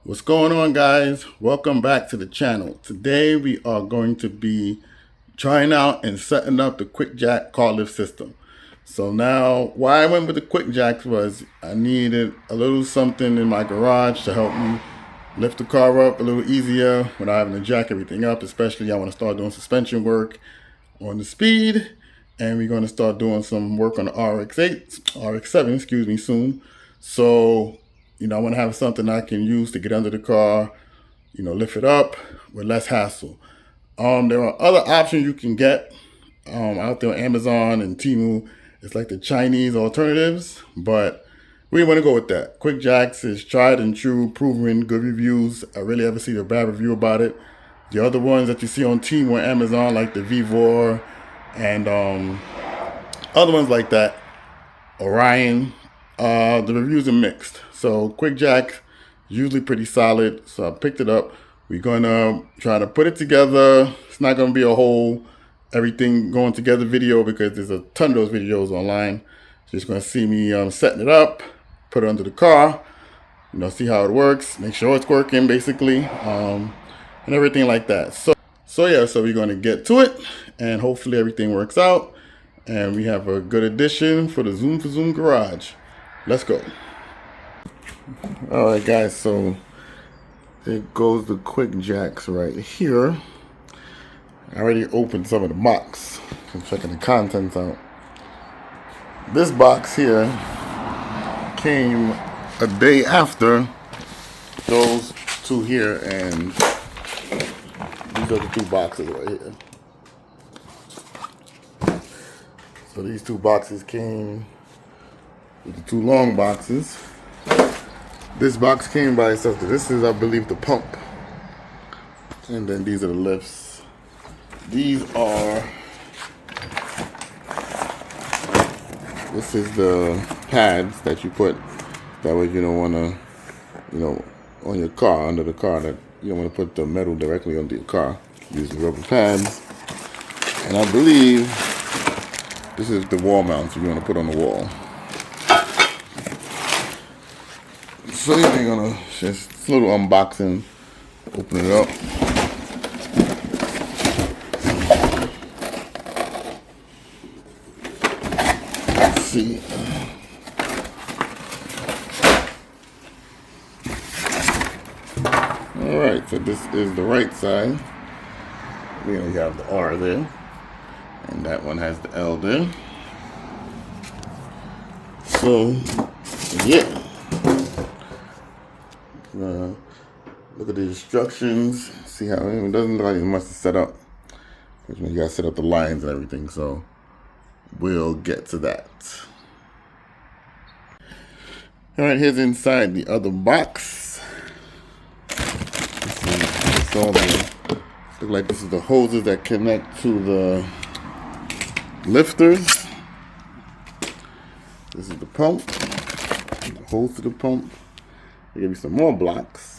What's going on, guys? Welcome back to the channel. Today we are going to be trying out and setting up the quick jack car lift system. So now why I went with the quick jacks was I needed a little something in my garage to help me lift the car up a little easier without having to jack everything up. Especially I want to start doing suspension work on the Speed, and we're going to start doing some work on the RX-7, excuse me, soon. So I want to have something I can use to get under the car, lift it up with less hassle. There are other options you can get out there on Amazon and Temu. It's like the Chinese alternatives, but we didn't want to go with that. Quick Jacks is tried and true, proven, good reviews. I really haven't seen a bad review about it. The other ones that you see on Temu or Amazon, like the Vivor and other ones like that, Orion, the reviews are mixed. So Quick Jack, usually pretty solid. So I picked it up. We're gonna try to put it together. It's not gonna be a whole everything going together video because there's a ton of those videos online. Just gonna see me setting it up, put it under the car, see how it works, make sure it's working basically, and everything like that. So yeah, so we're gonna get to it, and hopefully everything works out, and we have a good addition for the Zoom for Zoom garage. Let's go. All right, guys, so it goes the quick jacks right here. I already opened some of the box. I'm checking the contents out. This box here came a day after those two here, and these are the two boxes right here. So these two boxes came with the two long boxes. This box came by itself. This is, I believe, the pump. And then these are the lifts. This is the pads that you put. That way you don't want to, on your car, under the car, that you don't want to put the metal directly under your car. Use the rubber pads. And I believe this is the wall mounts you want to put on the wall. So yeah, we're gonna just a little unboxing, open it up. Let's see. All right, so this is the right side. We only have the R there, and that one has the L there. So yeah. Look at the instructions. See how it doesn't look like it must have set up. You gotta set up the lines and everything. So we'll get to that. All right, here's inside the other box. Look like this is the hoses that connect to the lifters. This is the pump. The hose to the pump. They give you some more blocks.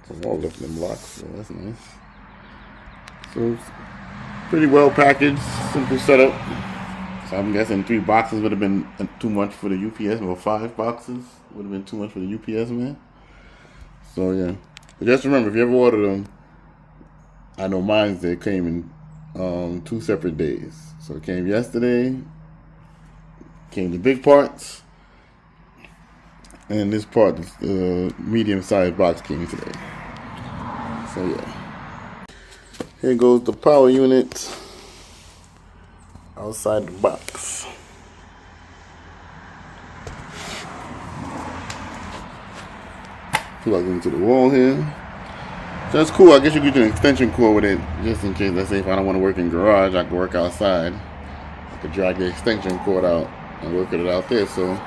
Some more lifting blocks, so that's nice. So it's pretty well packaged, simple setup. So I'm guessing 3 boxes would have been too much for the UPS, or 5 boxes would have been too much for the UPS man. So yeah, but just remember, if you ever order them, I know mine they came in 2 separate days. So it came yesterday, came the big parts, and this part, the medium-sized box, came today. So yeah, here goes the power unit outside the box. Plug into the wall here. So that's cool. I guess you could do an extension cord with it, just in case. Let's say if I don't want to work in garage, I can work outside. I could drag the extension cord out and work it out there. So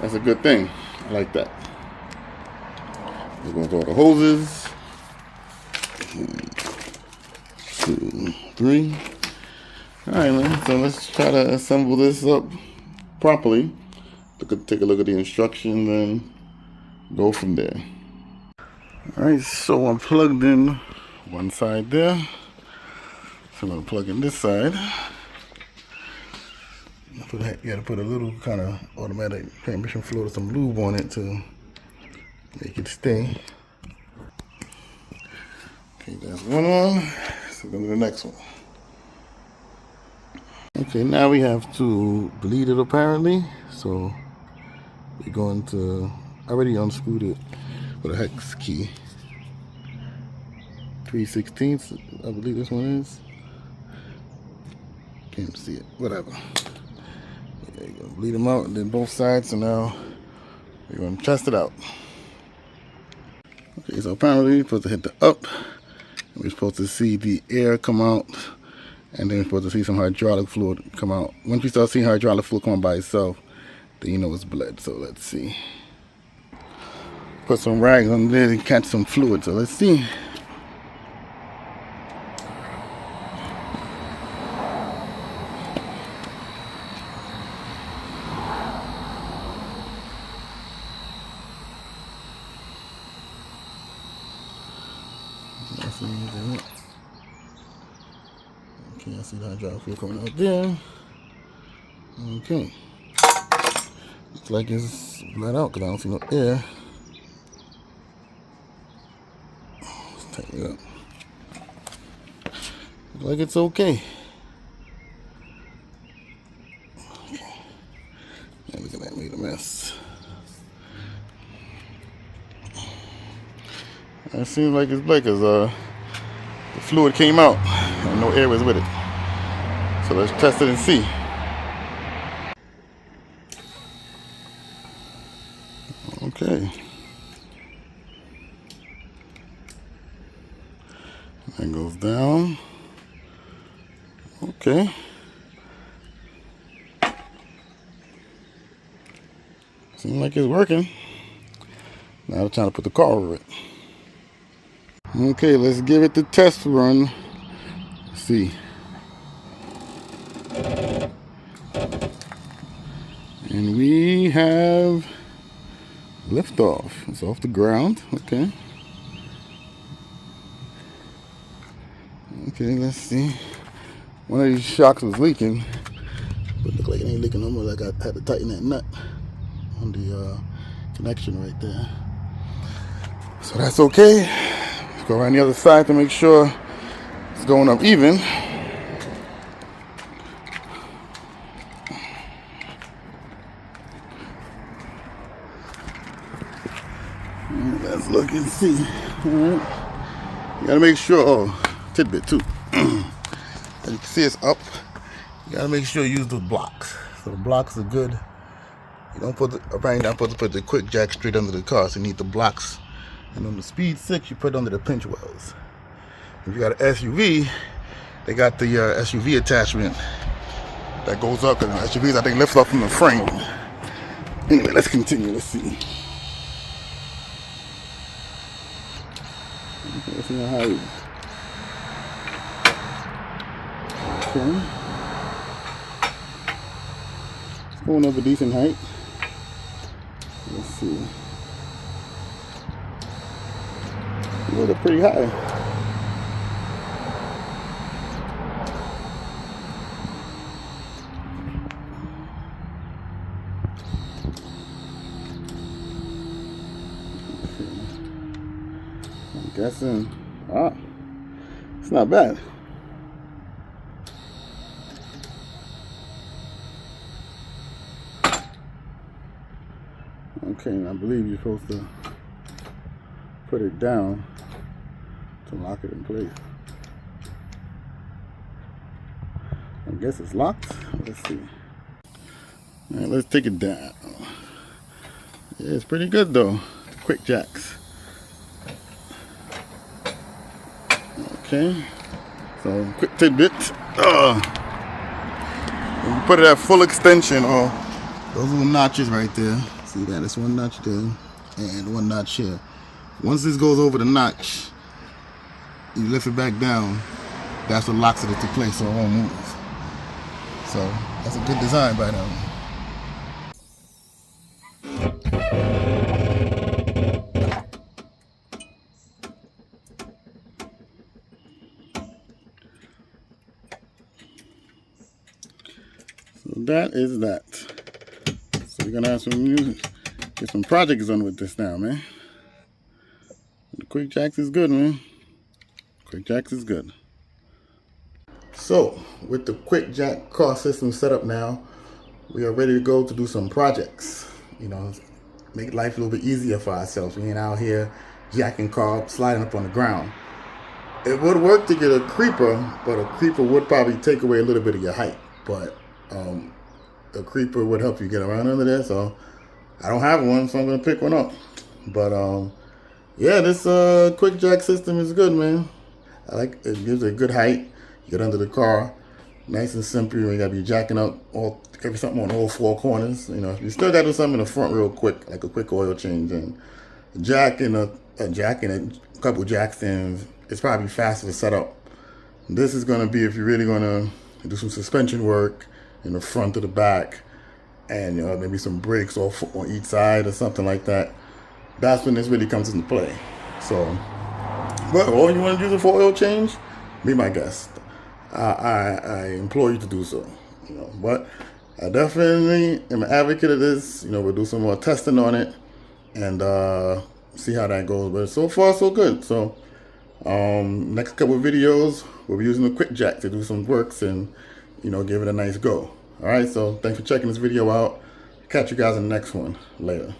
that's a good thing. I like that. We're going to throw the hoses. 1, 2, 3. Alright, man. So let's try to assemble this up properly. Take a look at the instructions and go from there. Alright, so I'm plugged in one side there. So I'm going to plug in this side. You gotta put a little kind of automatic transmission fluid or some lube on it to make it stay. Okay, that's one on. So we're going to do the next one. Okay, now we have to bleed it apparently. So we're going to, I already unscrewed it with a hex key. 3/16, I believe this one is. Can't see it, whatever. Okay, you're gonna bleed them out and then both sides, so now we're gonna test it out. Okay, so apparently we're supposed to hit the up. We're supposed to see the air come out, and then we're supposed to see some hydraulic fluid come out. Once you start seeing hydraulic fluid come out by itself, then you know it's bled. So let's see. Put some rags on there to catch some fluid. So let's see. Okay, I see the hydraulic fluid coming out there. Okay. Looks like it's bled out because I don't see no air. Let's tighten it up. Looks like it's okay. Yeah, look at that, made a mess. It seems like it's black because the fluid came out and no air was with it. So let's test it and see. Okay. That goes down. Okay. Seems like it's working. Now I'm trying to put the car over it. Okay, let's give it the test run. Let's see. And we have liftoff. It's off the ground. Okay. Okay, let's see. One of these shocks was leaking, but look like it ain't leaking no more. Like I had to tighten that nut on the connection right there. So that's okay. Let's go around the other side to make sure it's going up even. Let's look and see. All right. You gotta make sure. Oh, tidbit too. As you can see, it's up. You gotta make sure you use those blocks. So the blocks are good. You don't put apparently you're not supposed to put the quick jack straight under the car. So you need the blocks. And on the Speed 6, you put it under the pinch wells. If you got an SUV, they got the SUV attachment that goes up, and the SUVs I think lifts up from the frame. Anyway, let's continue. Let's see. Okay, let's see how high. Okay. It's going up a decent height. Let's see. Well, they're pretty high. I'm guessing. It's not bad. Okay, and I believe you're supposed to put it down to lock it in place. I guess it's locked. Let's see. All right, let's take it down. Yeah, it's pretty good though. Quick jacks. Okay. So quick tidbit. When you put it at full extension, or those little notches right there. See that? It's one notch there and one notch here. Once this goes over the notch, you lift it back down. That's what locks it into place so it won't move. So that's a good design by them. So that is that. So we're gonna have some music, get some projects on with this now, man. The quick jacks is good, man. Quick jacks is good. So with the quick jack car system set up now, we are ready to go to do some projects. You know, make life a little bit easier for ourselves. We ain't out here jacking car sliding up on the ground. It would work to get a creeper, but a creeper would probably take away a little bit of your height. But a creeper would help you get around under there. So I don't have one, so I'm gonna pick one up. But yeah, this quick jack system is good, man. I like it. Gives it a good height. You get under the car, nice and simple. You gotta be jacking up something on all four corners. You know, you still gotta do something in the front real quick, like a quick oil change and a jack and a couple jack stands. It's probably faster to set up. This is gonna be if you're really gonna do some suspension work in the front or the back, and maybe some brakes off on each side or something like that. That's when this really comes into play. So, but all you want to do is for oil change, be my guest. I implore you to do so. You know, but I definitely am an advocate of this. You know, we'll do some more testing on it and see how that goes. But so far, so good. So, next couple of videos, we'll be using the quick jack to do some works and give it a nice go. All right. So thanks for checking this video out. Catch you guys in the next one. Later.